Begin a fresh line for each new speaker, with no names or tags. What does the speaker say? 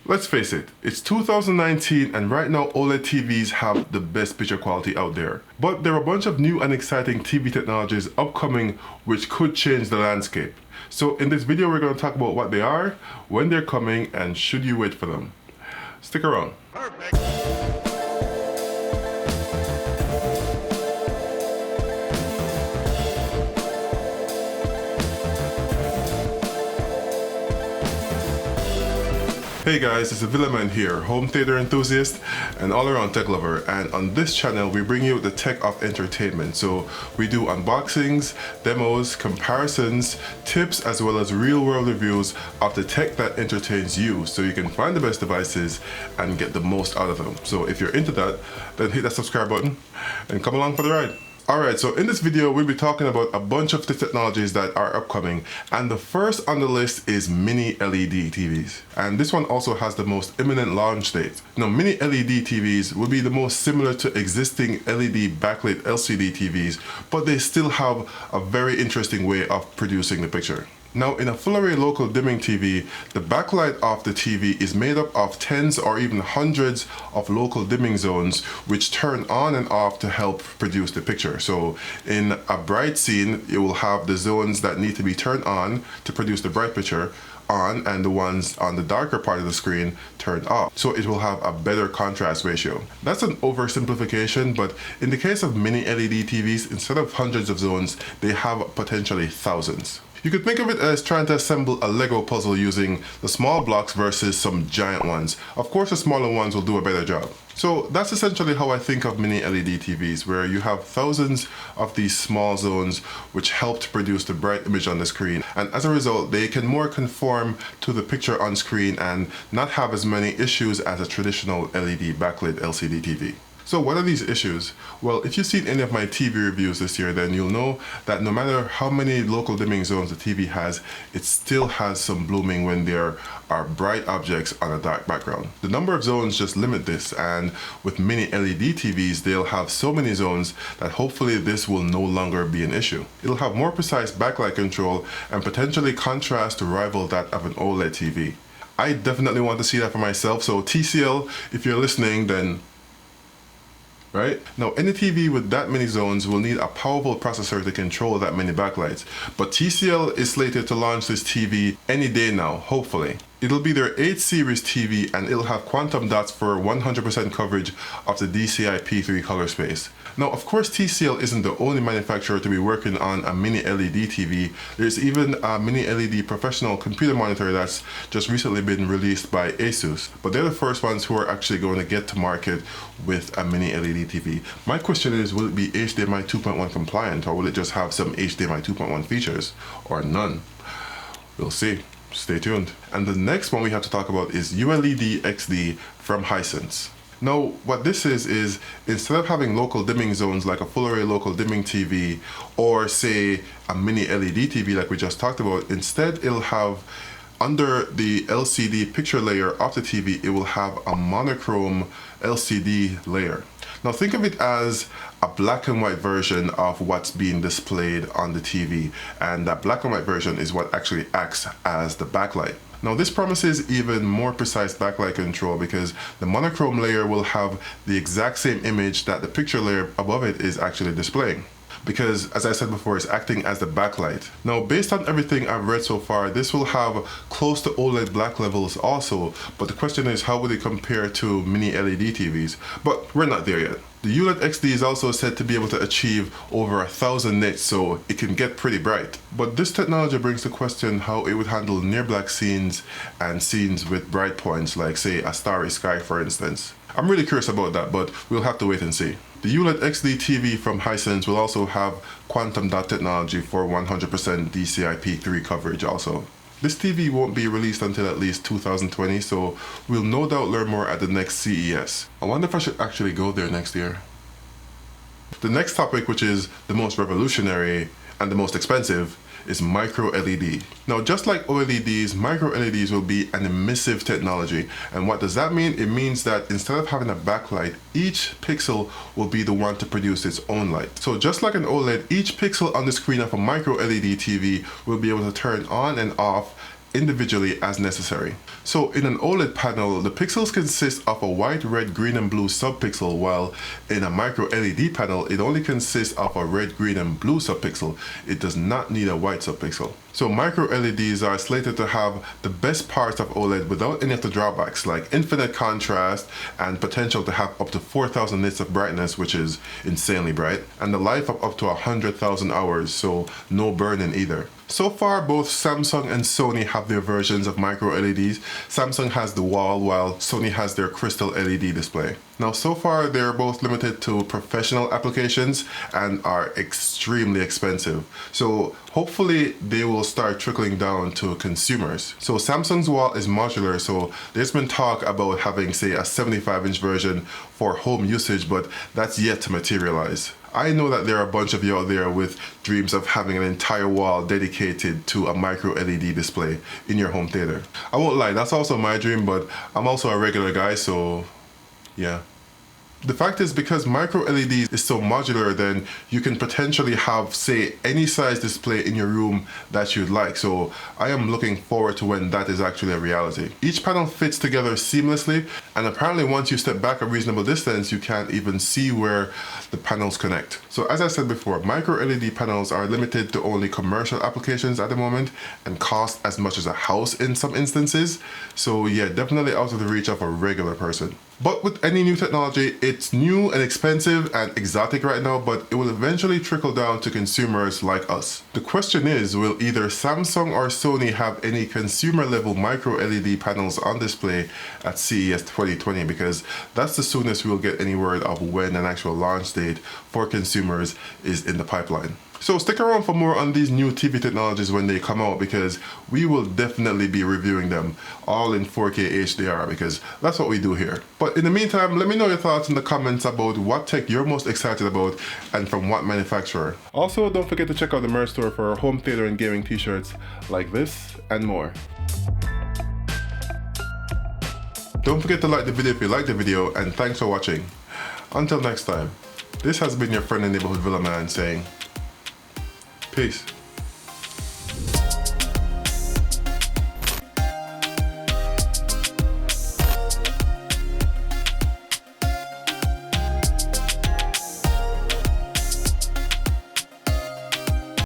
Let's face it, it's 2019 and right now OLED TVs have the best picture quality out there. But there are a bunch of new and exciting TV technologies upcoming which could change the landscape. So in this video we're going to talk about what they are, when they're coming, and should you wait for them. Stick around. Perfect. Hey guys, it's Villaman here, home theater enthusiast and all-around tech lover, and on this channel we bring you the tech of entertainment. So we do unboxings, demos, comparisons, tips, as well as real-world reviews of the tech that entertains you so you can find the best devices and get the most out of them. So if you're into that, then hit that subscribe button and come along for the ride. Alright, so in this video we'll be talking about a bunch of the technologies that are upcoming, and the first on the list is Mini-LED TVs. And this one also has the most imminent launch date. Now, Mini-LED TVs will be the most similar to existing LED backlit LCD TVs, but they still have a very interesting way of producing the picture. Now, in a full array local dimming TV, the backlight of the TV is made up of tens or even hundreds of local dimming zones which turn on and off to help produce the picture. So in a bright scene, you will have the zones that need to be turned on to produce the bright picture on, and the ones on the darker part of the screen turned off. So it will have a better contrast ratio. That's an oversimplification, but in the case of mini LED TVs, instead of hundreds of zones, they have potentially thousands. You could think of it as trying to assemble a Lego puzzle using the small blocks versus some giant ones. Of course, the smaller ones will do a better job. So that's essentially how I think of mini LED TVs, where you have thousands of these small zones which help to produce the bright image on the screen. And as a result, they can more conform to the picture on screen and not have as many issues as a traditional LED backlit LCD TV. So what are these issues? Well, if you've seen any of my TV reviews this year, then you'll know that no matter how many local dimming zones the TV has, it still has some blooming when there are bright objects on a dark background. The number of zones just limit this, and with mini LED TVs, they'll have so many zones that hopefully this will no longer be an issue. It'll have more precise backlight control and potentially contrast to rival that of an OLED TV. I definitely want to see that for myself, so TCL, if you're listening, then right? Now, any TV with that many zones will need a powerful processor to control that many backlights. But TCL is slated to launch this TV any day now, hopefully. It'll be their 8 series TV, and it'll have quantum dots for 100% coverage of the DCI P3 color space. Now, of course, TCL isn't the only manufacturer to be working on a mini LED TV. There's even a mini LED professional computer monitor that's just recently been released by Asus. But they're the first ones who are actually going to get to market with a mini LED TV. My question is, will it be HDMI 2.1 compliant, or will it just have some HDMI 2.1 features, or none? We'll see. Stay tuned. And the next one we have to talk about is ULED XD from Hisense. Now, what this is instead of having local dimming zones like a full array local dimming TV or say a mini LED TV like we just talked about, instead it'll have under the LCD picture layer of the TV, it will have a monochrome LCD layer. Now think of it as a black and white version of what's being displayed on the TV, and that black and white version is what actually acts as the backlight. Now this promises even more precise backlight control because the monochrome layer will have the exact same image that the picture layer above it is actually displaying, because as I said before, it's acting as the backlight. Now, based on everything I've read so far, this will have close to OLED black levels also, but the question is, how will it compare to mini LED TVs? But we're not there yet. The ULED XD is also said to be able to achieve over 1,000 nits, so it can get pretty bright. But this technology brings the question how it would handle near black scenes and scenes with bright points, like say a starry sky for instance. I'm really curious about that, but we'll have to wait and see. The ULED XD TV from Hisense will also have quantum dot technology for 100% DCI P3 coverage also. This TV won't be released until at least 2020, so we'll no doubt learn more at the next CES. I wonder if I should actually go there next year. The next topic, which is the most revolutionary and the most expensive, is micro LED. Now, just like OLEDs, micro LEDs will be an emissive technology. And what does that mean? It means that instead of having a backlight, each pixel will be the one to produce its own light. So just like an OLED, each pixel on the screen of a micro LED TV will be able to turn on and off individually as necessary. So in an OLED panel, the pixels consist of a white, red, green and blue subpixel, while in a micro LED panel, it only consists of a red, green and blue subpixel. It does not need a white subpixel. So micro LEDs are slated to have the best parts of OLED without any of the drawbacks, like infinite contrast and potential to have up to 4,000 nits of brightness, which is insanely bright, and the life of up to 100,000 hours, so no burn-in either. So far, both Samsung and Sony have their versions of micro LEDs. Samsung has the wall, while Sony has their crystal LED display. Now, so far, they're both limited to professional applications and are extremely expensive. So hopefully they will start trickling down to consumers. So Samsung's wall is modular, so there's been talk about having, say, a 75-inch version for home usage, but that's yet to materialize. I know that there are a bunch of you out there with dreams of having an entire wall dedicated to a micro LED display in your home theater. I won't lie, that's also my dream, but I'm also a regular guy, so yeah. The fact is, because micro LEDs is so modular, then you can potentially have, say, any size display in your room that you'd like. So I am looking forward to when that is actually a reality. Each panel fits together seamlessly, and apparently once you step back a reasonable distance, you can't even see where the panels connect. So as I said before, micro LED panels are limited to only commercial applications at the moment and cost as much as a house in some instances. So yeah, definitely out of the reach of a regular person. But with any new technology, it's new and expensive and exotic right now, but it will eventually trickle down to consumers like us. The question is, will either Samsung or Sony have any consumer level micro LED panels on display at CES 2020? Because that's the soonest we'll get any word of when an actual launch date for consumers is in the pipeline. So stick around for more on these new TV technologies when they come out, because we will definitely be reviewing them all in 4K HDR, because that's what we do here. But in the meantime, let me know your thoughts in the comments about what tech you're most excited about and from what manufacturer. Also, don't forget to check out the merch store for our home theater and gaming t-shirts like this and more. Don't forget to like the video if you liked the video, and thanks for watching. Until next time, this has been your friend and neighborhood Villaman saying, peace.